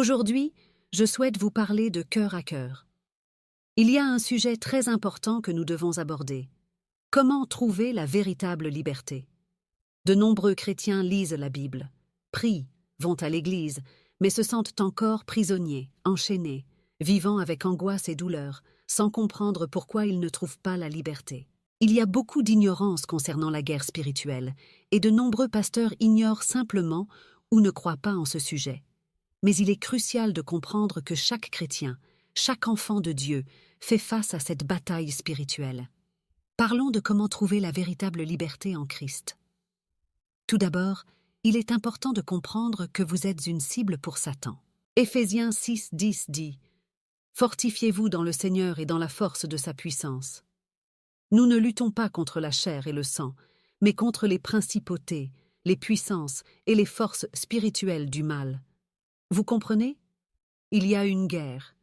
Aujourd'hui, je souhaite vous parler de cœur à cœur. Il y a un sujet très important que nous devons aborder. Comment trouver la véritable liberté? De nombreux chrétiens lisent la Bible, prient, vont à l'église, mais se sentent encore prisonniers, enchaînés, vivant avec angoisse et douleur, sans comprendre pourquoi ils ne trouvent pas la liberté. Il y a beaucoup d'ignorance concernant la guerre spirituelle, et de nombreux pasteurs ignorent simplement ou ne croient pas en ce sujet. Mais il est crucial de comprendre que chaque chrétien, chaque enfant de Dieu, fait face à cette bataille spirituelle. Parlons de comment trouver la véritable liberté en Christ. Tout d'abord, il est important de comprendre que vous êtes une cible pour Satan. Éphésiens 6:10 dit « Fortifiez-vous dans le Seigneur et dans la force de sa puissance. » Nous ne luttons pas contre la chair et le sang, mais contre les principautés, les puissances et les forces spirituelles du mal. Vous comprenez? Il y a une guerre,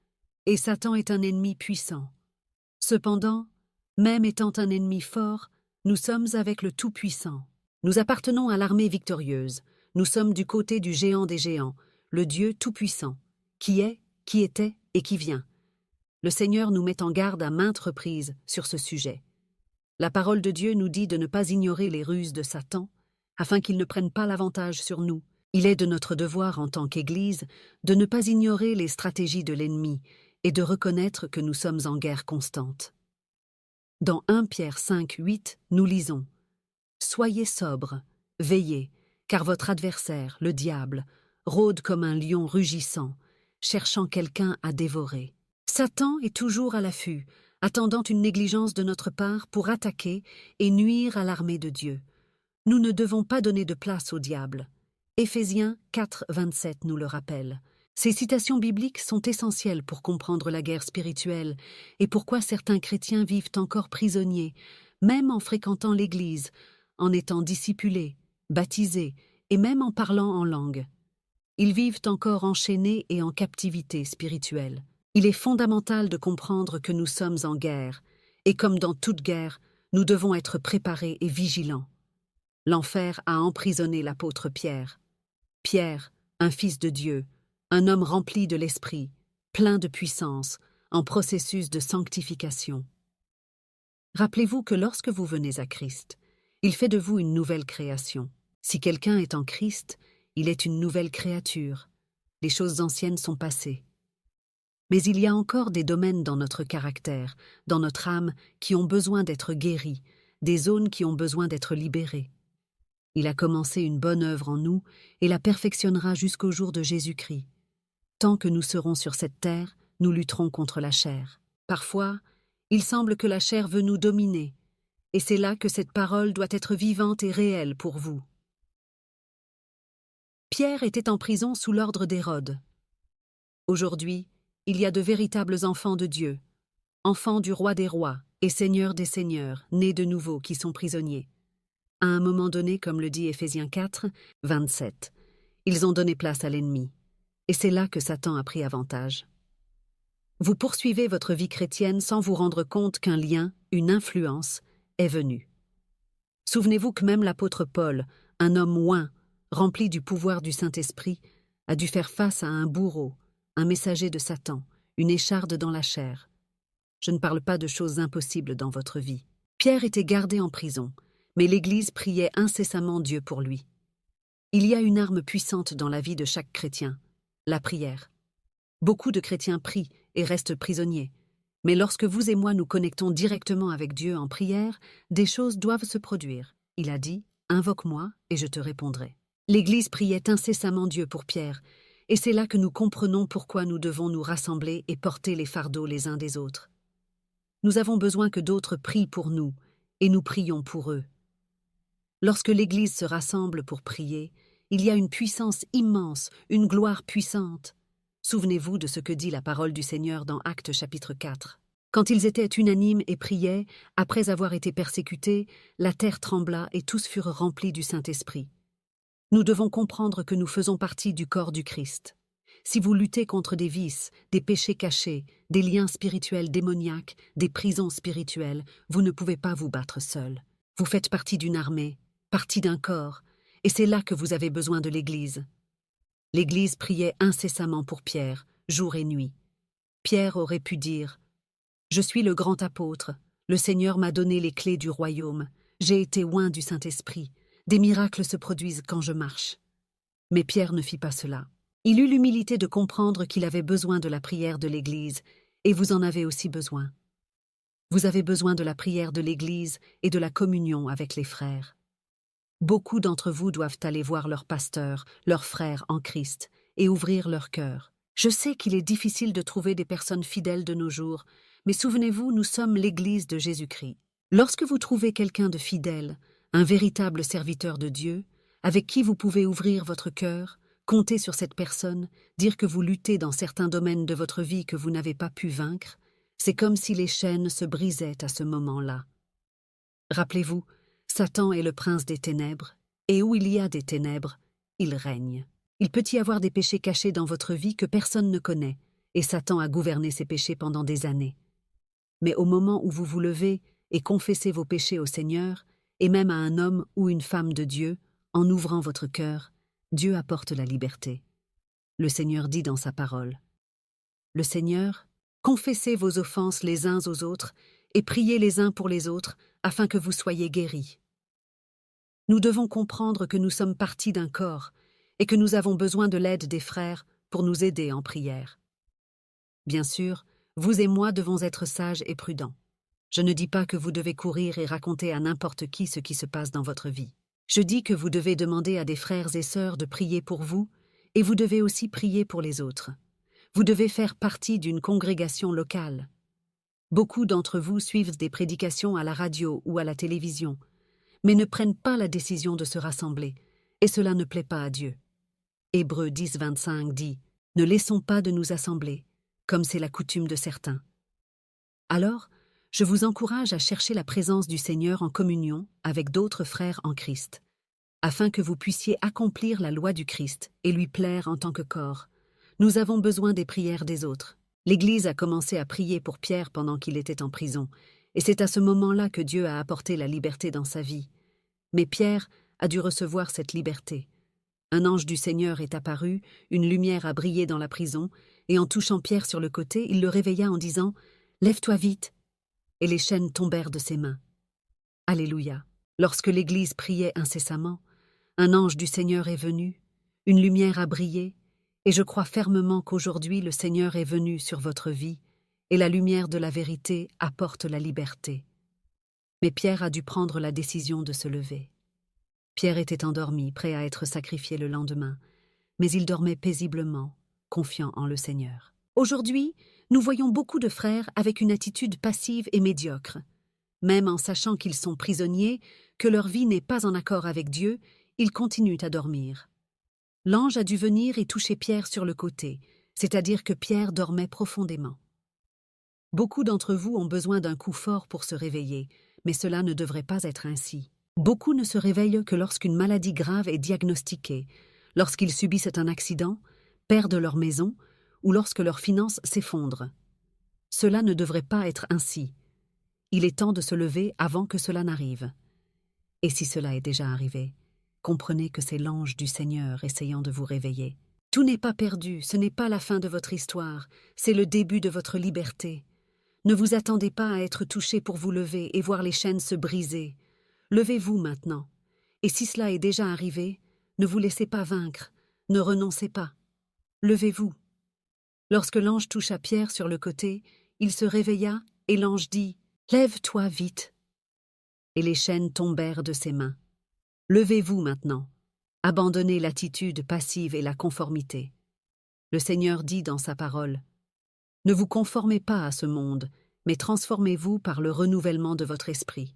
et Satan est un ennemi puissant. Cependant, même étant un ennemi fort, nous sommes avec le Tout-Puissant. Nous appartenons à l'armée victorieuse. Nous sommes du côté du géant des géants, le Dieu Tout-Puissant, qui est, qui était et qui vient. Le Seigneur nous met en garde à maintes reprises sur ce sujet. La parole de Dieu nous dit de ne pas ignorer les ruses de Satan, afin qu'il ne prenne pas l'avantage sur nous. Il est de notre devoir en tant qu'Église de ne pas ignorer les stratégies de l'ennemi et de reconnaître que nous sommes en guerre constante. Dans 1 Pierre 5:8, nous lisons « Soyez sobres, veillez, car votre adversaire, le diable, rôde comme un lion rugissant, cherchant quelqu'un à dévorer. » Satan est toujours à l'affût, attendant une négligence de notre part pour attaquer et nuire à l'armée de Dieu. Nous ne devons pas donner de place au diable. Éphésiens 4:27 nous le rappelle. Ces citations bibliques sont essentielles pour comprendre la guerre spirituelle et pourquoi certains chrétiens vivent encore prisonniers, même en fréquentant l'Église, en étant discipulés, baptisés et même en parlant en langue. Ils vivent encore enchaînés et en captivité spirituelle. Il est fondamental de comprendre que nous sommes en guerre, et comme dans toute guerre, nous devons être préparés et vigilants. L'enfer a emprisonné l'apôtre Pierre. Pierre, un fils de Dieu, un homme rempli de l'esprit, plein de puissance, en processus de sanctification. Rappelez-vous que lorsque vous venez à Christ, il fait de vous une nouvelle création. Si quelqu'un est en Christ, il est une nouvelle créature. Les choses anciennes sont passées. Mais il y a encore des domaines dans notre caractère, dans notre âme, qui ont besoin d'être guéris, des zones qui ont besoin d'être libérées. Il a commencé une bonne œuvre en nous et la perfectionnera jusqu'au jour de Jésus-Christ. Tant que nous serons sur cette terre, nous lutterons contre la chair. Parfois, il semble que la chair veut nous dominer, et c'est là que cette parole doit être vivante et réelle pour vous. Pierre était en prison sous l'ordre d'Hérode. Aujourd'hui, il y a de véritables enfants de Dieu, enfants du roi des rois et seigneurs des seigneurs, nés de nouveau qui sont prisonniers. À un moment donné, comme le dit Éphésiens 4:27, ils ont donné place à l'ennemi, et c'est là que Satan a pris avantage. Vous poursuivez votre vie chrétienne sans vous rendre compte qu'un lien, une influence, est venu. Souvenez-vous que même l'apôtre Paul, un homme oint, rempli du pouvoir du Saint-Esprit, a dû faire face à un bourreau, un messager de Satan, une écharde dans la chair. Je ne parle pas de choses impossibles dans votre vie. Pierre était gardé en prison, mais l'Église priait incessamment Dieu pour lui. Il y a une arme puissante dans la vie de chaque chrétien, la prière. Beaucoup de chrétiens prient et restent prisonniers, mais lorsque vous et moi nous connectons directement avec Dieu en prière, des choses doivent se produire. Il a dit « Invoque-moi et je te répondrai ». L'Église priait incessamment Dieu pour Pierre, et c'est là que nous comprenons pourquoi nous devons nous rassembler et porter les fardeaux les uns des autres. Nous avons besoin que d'autres prient pour nous, et nous prions pour eux. Lorsque l'Église se rassemble pour prier, il y a une puissance immense, une gloire puissante. Souvenez-vous de ce que dit la parole du Seigneur dans Actes chapitre 4. Quand ils étaient unanimes et priaient, après avoir été persécutés, la terre trembla et tous furent remplis du Saint-Esprit. Nous devons comprendre que nous faisons partie du corps du Christ. Si vous luttez contre des vices, des péchés cachés, des liens spirituels démoniaques, des prisons spirituelles, vous ne pouvez pas vous battre seul. Vous faites partie d'une armée, partie d'un corps, et c'est là que vous avez besoin de l'Église. L'Église priait incessamment pour Pierre, jour et nuit. Pierre aurait pu dire « Je suis le grand apôtre, le Seigneur m'a donné les clés du royaume, j'ai été oint du Saint-Esprit, des miracles se produisent quand je marche. » Mais Pierre ne fit pas cela. Il eut l'humilité de comprendre qu'il avait besoin de la prière de l'Église, et vous en avez aussi besoin. Vous avez besoin de la prière de l'Église et de la communion avec les frères. Beaucoup d'entre vous doivent aller voir leur pasteur, leurs frères en Christ, et ouvrir leur cœur. Je sais qu'il est difficile de trouver des personnes fidèles de nos jours, mais souvenez-vous, nous sommes l'Église de Jésus-Christ. Lorsque vous trouvez quelqu'un de fidèle, un véritable serviteur de Dieu, avec qui vous pouvez ouvrir votre cœur, compter sur cette personne, dire que vous luttez dans certains domaines de votre vie que vous n'avez pas pu vaincre, c'est comme si les chaînes se brisaient à ce moment-là. Rappelez-vous, Satan est le prince des ténèbres, et où il y a des ténèbres, il règne. Il peut y avoir des péchés cachés dans votre vie que personne ne connaît, et Satan a gouverné ces péchés pendant des années. Mais au moment où vous vous levez et confessez vos péchés au Seigneur, et même à un homme ou une femme de Dieu, en ouvrant votre cœur, Dieu apporte la liberté. Le Seigneur dit dans sa parole. Le Seigneur, confessez vos offenses les uns aux autres et priez les uns pour les autres afin que vous soyez guéris. Nous devons comprendre que nous sommes partie d'un corps et que nous avons besoin de l'aide des frères pour nous aider en prière. Bien sûr, vous et moi devons être sages et prudents. Je ne dis pas que vous devez courir et raconter à n'importe qui ce qui se passe dans votre vie. Je dis que vous devez demander à des frères et sœurs de prier pour vous, et vous devez aussi prier pour les autres. Vous devez faire partie d'une congrégation locale. Beaucoup d'entre vous suivent des prédications à la radio ou à la télévision, mais ne prennent pas la décision de se rassembler, et cela ne plaît pas à Dieu. Hébreux 10, 25 dit « Ne laissons pas de nous assembler, comme c'est la coutume de certains. » Alors, je vous encourage à chercher la présence du Seigneur en communion avec d'autres frères en Christ, afin que vous puissiez accomplir la loi du Christ et lui plaire en tant que corps. Nous avons besoin des prières des autres. L'Église a commencé à prier pour Pierre pendant qu'il était en prison, et c'est à ce moment-là que Dieu a apporté la liberté dans sa vie. Mais Pierre a dû recevoir cette liberté. Un ange du Seigneur est apparu, une lumière a brillé dans la prison, et en touchant Pierre sur le côté, il le réveilla en disant « Lève-toi vite !» Et les chaînes tombèrent de ses mains. Alléluia. Lorsque l'Église priait incessamment, un ange du Seigneur est venu, une lumière a brillé, et je crois fermement qu'aujourd'hui le Seigneur est venu sur votre vie, et la lumière de la vérité apporte la liberté. Mais Pierre a dû prendre la décision de se lever. Pierre était endormi, prêt à être sacrifié le lendemain, mais il dormait paisiblement, confiant en le Seigneur. Aujourd'hui, nous voyons beaucoup de frères avec une attitude passive et médiocre. Même en sachant qu'ils sont prisonniers, que leur vie n'est pas en accord avec Dieu, ils continuent à dormir. L'ange a dû venir et toucher Pierre sur le côté, c'est-à-dire que Pierre dormait profondément. Beaucoup d'entre vous ont besoin d'un coup fort pour se réveiller, mais cela ne devrait pas être ainsi. Beaucoup ne se réveillent que lorsqu'une maladie grave est diagnostiquée, lorsqu'ils subissent un accident, perdent leur maison, ou lorsque leurs finances s'effondrent. Cela ne devrait pas être ainsi. Il est temps de se lever avant que cela n'arrive. Et si cela est déjà arrivé, comprenez que c'est l'ange du Seigneur essayant de vous réveiller. Tout n'est pas perdu, ce n'est pas la fin de votre histoire, c'est le début de votre liberté. Ne vous attendez pas à être touché pour vous lever et voir les chaînes se briser. Levez-vous maintenant. Et si cela est déjà arrivé, ne vous laissez pas vaincre, ne renoncez pas. Levez-vous. Lorsque l'ange toucha Pierre sur le côté, il se réveilla et l'ange dit « Lève-toi vite !» Et les chaînes tombèrent de ses mains. Levez-vous maintenant. Abandonnez l'attitude passive et la conformité. Le Seigneur dit dans sa parole « Ne vous conformez pas à ce monde, mais transformez-vous par le renouvellement de votre esprit. »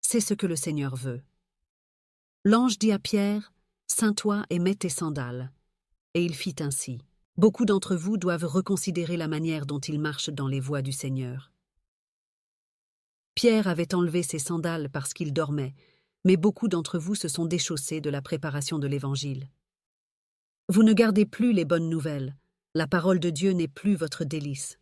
C'est ce que le Seigneur veut. L'ange dit à Pierre « Ceins-toi et mets tes sandales. » Et il fit ainsi. Beaucoup d'entre vous doivent reconsidérer la manière dont ils marchent dans les voies du Seigneur. Pierre avait enlevé ses sandales parce qu'il dormait, mais beaucoup d'entre vous se sont déchaussés de la préparation de l'Évangile. Vous ne gardez plus les bonnes nouvelles. La parole de Dieu n'est plus votre délice.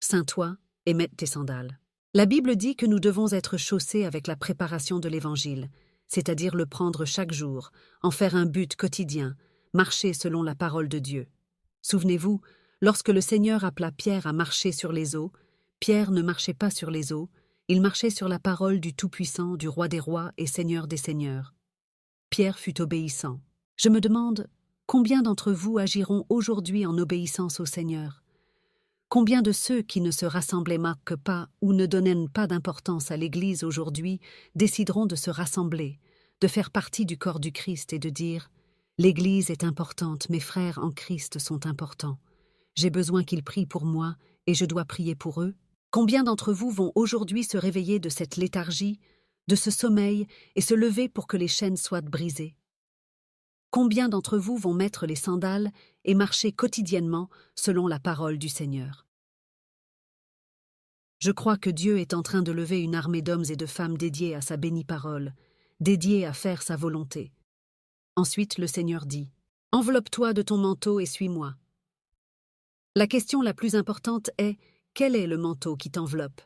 Ceins-toi et mets tes sandales. La Bible dit que nous devons être chaussés avec la préparation de l'Évangile, c'est-à-dire le prendre chaque jour, en faire un but quotidien, marchez selon la parole de Dieu. Souvenez-vous, lorsque le Seigneur appela Pierre à marcher sur les eaux, Pierre ne marchait pas sur les eaux, il marchait sur la parole du Tout-Puissant, du Roi des rois et Seigneur des seigneurs. Pierre fut obéissant. Je me demande, combien d'entre vous agiront aujourd'hui en obéissance au Seigneur? Combien de ceux qui ne se rassemblaient pas ou ne donnaient pas d'importance à l'Église aujourd'hui décideront de se rassembler, de faire partie du corps du Christ et de dire « L'Église est importante, mes frères en Christ sont importants. J'ai besoin qu'ils prient pour moi et je dois prier pour eux ». Combien d'entre vous vont aujourd'hui se réveiller de cette léthargie, de ce sommeil et se lever pour que les chaînes soient brisées? Combien d'entre vous vont mettre les sandales et marcher quotidiennement selon la parole du Seigneur? Je crois que Dieu est en train de lever une armée d'hommes et de femmes dédiés à sa bénie parole, dédiés à faire sa volonté. Ensuite, le Seigneur dit « Enveloppe-toi de ton manteau et suis-moi ». La question la plus importante est « Quel est le manteau qui t'enveloppe »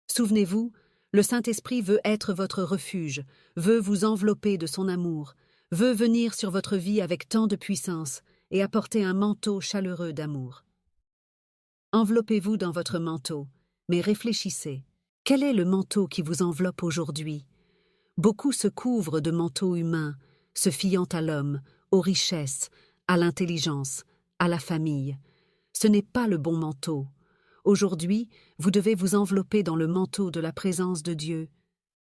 Souvenez-vous, le Saint-Esprit veut être votre refuge, veut vous envelopper de son amour, veut venir sur votre vie avec tant de puissance et apporter un manteau chaleureux d'amour. Enveloppez-vous dans votre manteau, mais réfléchissez. Quel est le manteau qui vous enveloppe aujourd'hui? Beaucoup se couvrent de manteaux humains, se fiant à l'homme, aux richesses, à l'intelligence, à la famille. Ce n'est pas le bon manteau. Aujourd'hui, vous devez vous envelopper dans le manteau de la présence de Dieu.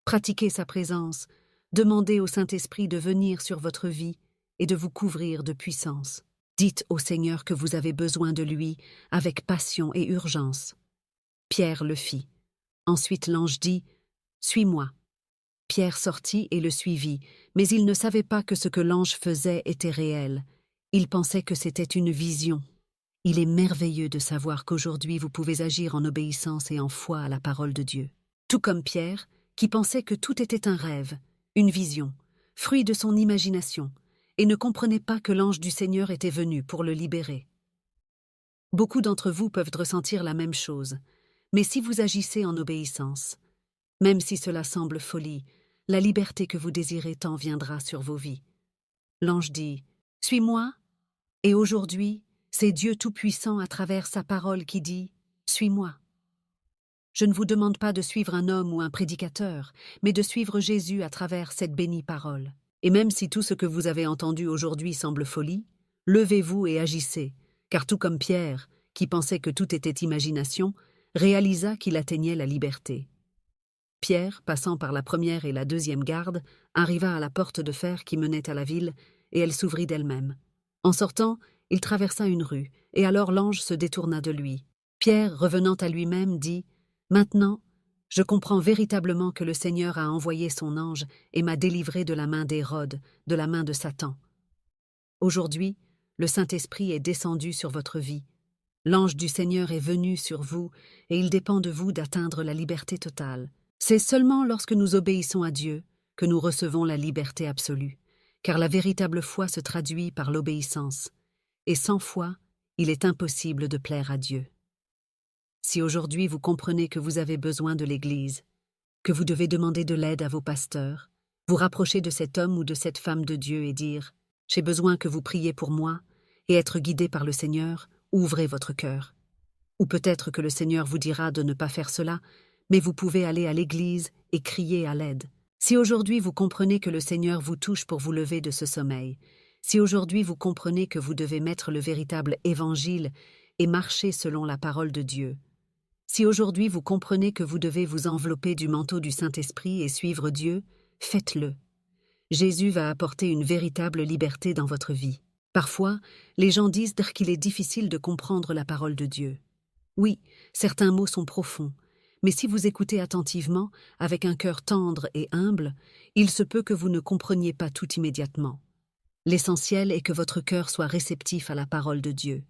Pratiquez sa présence. Demandez au Saint-Esprit de venir sur votre vie et de vous couvrir de puissance. Dites au Seigneur que vous avez besoin de lui avec passion et urgence. Pierre le fit. Ensuite l'ange dit « Suis-moi ». Pierre sortit et le suivit, mais il ne savait pas que ce que l'ange faisait était réel. Il pensait que c'était une vision. Il est merveilleux de savoir qu'aujourd'hui vous pouvez agir en obéissance et en foi à la parole de Dieu. Tout comme Pierre, qui pensait que tout était un rêve, une vision, fruit de son imagination, et ne comprenait pas que l'ange du Seigneur était venu pour le libérer. Beaucoup d'entre vous peuvent ressentir la même chose, mais si vous agissez en obéissance, même si cela semble folie, la liberté que vous désirez t'en viendra sur vos vies. L'ange dit « Suis-moi » et aujourd'hui, c'est Dieu Tout-Puissant à travers sa parole qui dit « Suis-moi ». Je ne vous demande pas de suivre un homme ou un prédicateur, mais de suivre Jésus à travers cette bénie parole. Et même si tout ce que vous avez entendu aujourd'hui semble folie, levez-vous et agissez, car tout comme Pierre, qui pensait que tout était imagination, réalisa qu'il atteignait la liberté. Pierre, passant par la première et la deuxième garde, arriva à la porte de fer qui menait à la ville, et elle s'ouvrit d'elle-même. En sortant, il traversa une rue, et alors l'ange se détourna de lui. Pierre, revenant à lui-même, dit « Maintenant, je comprends véritablement que le Seigneur a envoyé son ange et m'a délivré de la main d'Hérode, de la main de Satan. Aujourd'hui, le Saint-Esprit est descendu sur votre vie. L'ange du Seigneur est venu sur vous, et il dépend de vous d'atteindre la liberté totale. C'est seulement lorsque nous obéissons à Dieu que nous recevons la liberté absolue, car la véritable foi se traduit par l'obéissance, et sans foi, il est impossible de plaire à Dieu. Si aujourd'hui vous comprenez que vous avez besoin de l'Église, que vous devez demander de l'aide à vos pasteurs, vous rapprocher de cet homme ou de cette femme de Dieu et dire « J'ai besoin que vous priez pour moi » et être guidé par le Seigneur, ouvrez votre cœur. Ou peut-être que le Seigneur vous dira de ne pas faire cela, mais vous pouvez aller à l'Église et crier à l'aide. Si aujourd'hui vous comprenez que le Seigneur vous touche pour vous lever de ce sommeil, si aujourd'hui vous comprenez que vous devez mettre le véritable évangile et marcher selon la parole de Dieu, si aujourd'hui vous comprenez que vous devez vous envelopper du manteau du Saint-Esprit et suivre Dieu, faites-le. Jésus va apporter une véritable liberté dans votre vie. Parfois, les gens disent qu'il est difficile de comprendre la parole de Dieu. Oui, certains mots sont profonds, mais si vous écoutez attentivement, avec un cœur tendre et humble, il se peut que vous ne compreniez pas tout immédiatement. L'essentiel est que votre cœur soit réceptif à la parole de Dieu.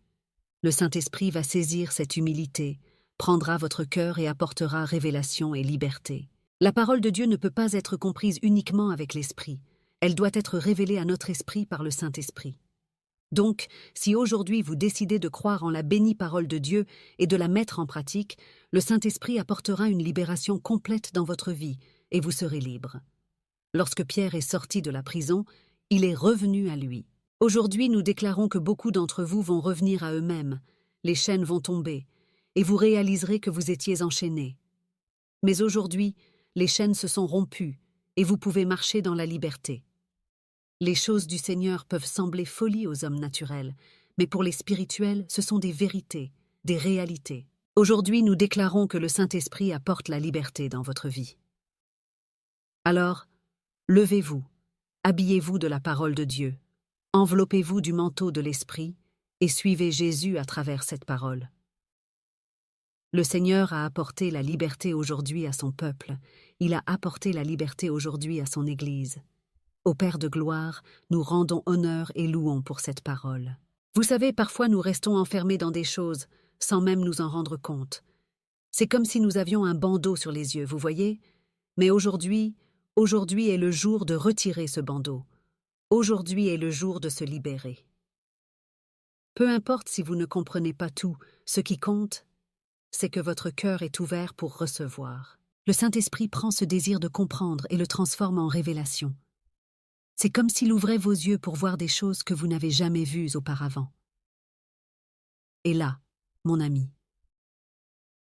Le Saint-Esprit va saisir cette humilité, prendra votre cœur et apportera révélation et liberté. La parole de Dieu ne peut pas être comprise uniquement avec l'esprit. Elle doit être révélée à notre esprit par le Saint-Esprit. Donc, si aujourd'hui vous décidez de croire en la bénie parole de Dieu et de la mettre en pratique, le Saint-Esprit apportera une libération complète dans votre vie et vous serez libre. Lorsque Pierre est sorti de la prison, il est revenu à lui. Aujourd'hui, nous déclarons que beaucoup d'entre vous vont revenir à eux-mêmes, les chaînes vont tomber, et vous réaliserez que vous étiez enchaînés. Mais aujourd'hui, les chaînes se sont rompues, et vous pouvez marcher dans la liberté. Les choses du Seigneur peuvent sembler folies aux hommes naturels, mais pour les spirituels, ce sont des vérités, des réalités. Aujourd'hui, nous déclarons que le Saint-Esprit apporte la liberté dans votre vie. Alors, levez-vous, habillez-vous de la parole de Dieu, enveloppez-vous du manteau de l'Esprit et suivez Jésus à travers cette parole. Le Seigneur a apporté la liberté aujourd'hui à son peuple, il a apporté la liberté aujourd'hui à son Église. Au Père de gloire, nous rendons honneur et louons pour cette parole. Vous savez, parfois nous restons enfermés dans des choses, sans même nous en rendre compte. C'est comme si nous avions un bandeau sur les yeux, vous voyez? Mais aujourd'hui est le jour de retirer ce bandeau. Aujourd'hui est le jour de se libérer. Peu importe si vous ne comprenez pas tout, ce qui compte, c'est que votre cœur est ouvert pour recevoir. Le Saint-Esprit prend ce désir de comprendre et le transforme en révélation. C'est comme s'il ouvrait vos yeux pour voir des choses que vous n'avez jamais vues auparavant. Et là, mon ami,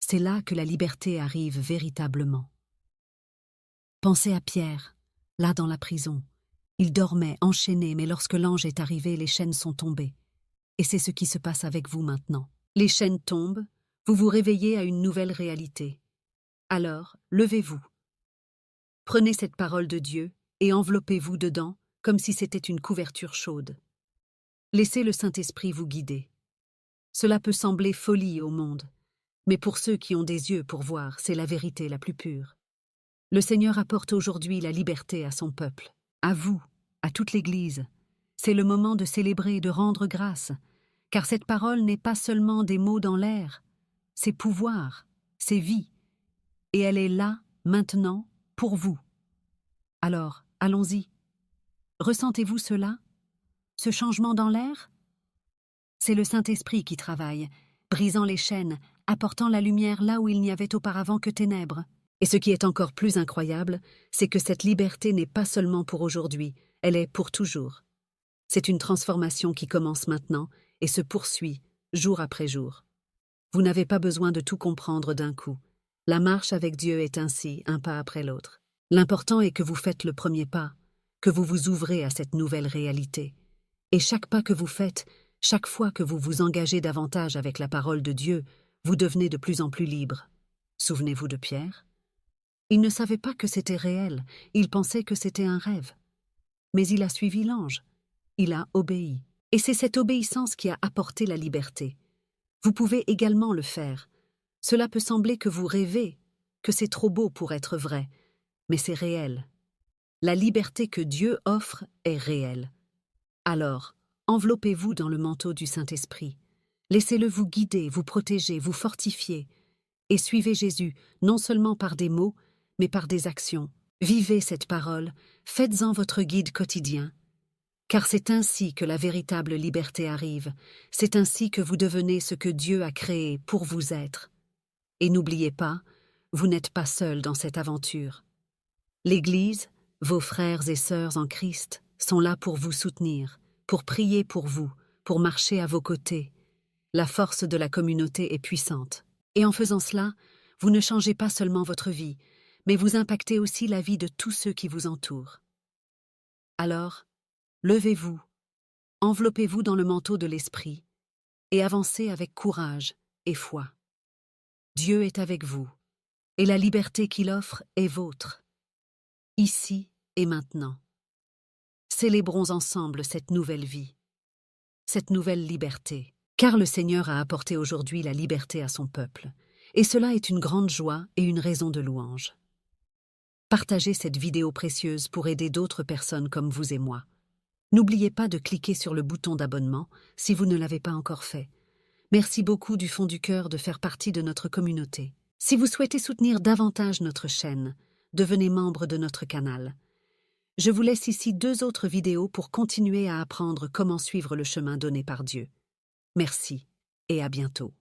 c'est là que la liberté arrive véritablement. Pensez à Pierre, là dans la prison. Il dormait, enchaîné, mais lorsque l'ange est arrivé, les chaînes sont tombées. Et c'est ce qui se passe avec vous maintenant. Les chaînes tombent, vous vous réveillez à une nouvelle réalité. Alors, levez-vous. Prenez cette parole de Dieu et enveloppez-vous dedans comme si c'était une couverture chaude. Laissez le Saint-Esprit vous guider. Cela peut sembler folie au monde, mais pour ceux qui ont des yeux pour voir, c'est la vérité la plus pure. Le Seigneur apporte aujourd'hui la liberté à son peuple, à vous, à toute l'Église. C'est le moment de célébrer et de rendre grâce, car cette parole n'est pas seulement des mots dans l'air, c'est pouvoir, c'est vie, et elle est là, maintenant, pour vous. Alors, allons-y. Ressentez-vous cela? Ce changement dans l'air? C'est le Saint-Esprit qui travaille, brisant les chaînes, apportant la lumière là où il n'y avait auparavant que ténèbres. Et ce qui est encore plus incroyable, c'est que cette liberté n'est pas seulement pour aujourd'hui, elle est pour toujours. C'est une transformation qui commence maintenant et se poursuit, jour après jour. Vous n'avez pas besoin de tout comprendre d'un coup. La marche avec Dieu est ainsi, un pas après l'autre. L'important est que vous faites le premier pas, que vous vous ouvrez à cette nouvelle réalité. Et chaque pas que vous faites, chaque fois que vous vous engagez davantage avec la parole de Dieu, vous devenez de plus en plus libre. Souvenez-vous de Pierre? Il ne savait pas que c'était réel, il pensait que c'était un rêve. Mais il a suivi l'ange, il a obéi. Et c'est cette obéissance qui a apporté la liberté. Vous pouvez également le faire. Cela peut sembler que vous rêvez, que c'est trop beau pour être vrai, mais c'est réel. La liberté que Dieu offre est réelle. Alors, enveloppez-vous dans le manteau du Saint-Esprit. Laissez-le vous guider, vous protéger, vous fortifier. Et suivez Jésus, non seulement par des mots, mais par des actions. Vivez cette parole, faites-en votre guide quotidien. Car c'est ainsi que la véritable liberté arrive, c'est ainsi que vous devenez ce que Dieu a créé pour vous être. Et n'oubliez pas, vous n'êtes pas seul dans cette aventure. L'Église, vos frères et sœurs en Christ, sont là pour vous soutenir, pour prier pour vous, pour marcher à vos côtés. La force de la communauté est puissante. Et en faisant cela, vous ne changez pas seulement votre vie, mais vous impactez aussi la vie de tous ceux qui vous entourent. Alors, levez-vous, enveloppez-vous dans le manteau de l'Esprit et avancez avec courage et foi. Dieu est avec vous, et la liberté qu'il offre est vôtre, ici et maintenant. Célébrons ensemble cette nouvelle vie, cette nouvelle liberté, car le Seigneur a apporté aujourd'hui la liberté à son peuple, et cela est une grande joie et une raison de louange. Partagez cette vidéo précieuse pour aider d'autres personnes comme vous et moi. N'oubliez pas de cliquer sur le bouton d'abonnement si vous ne l'avez pas encore fait. Merci beaucoup du fond du cœur de faire partie de notre communauté. Si vous souhaitez soutenir davantage notre chaîne, devenez membre de notre canal. Je vous laisse ici 2 autres vidéos pour continuer à apprendre comment suivre le chemin donné par Dieu. Merci et à bientôt.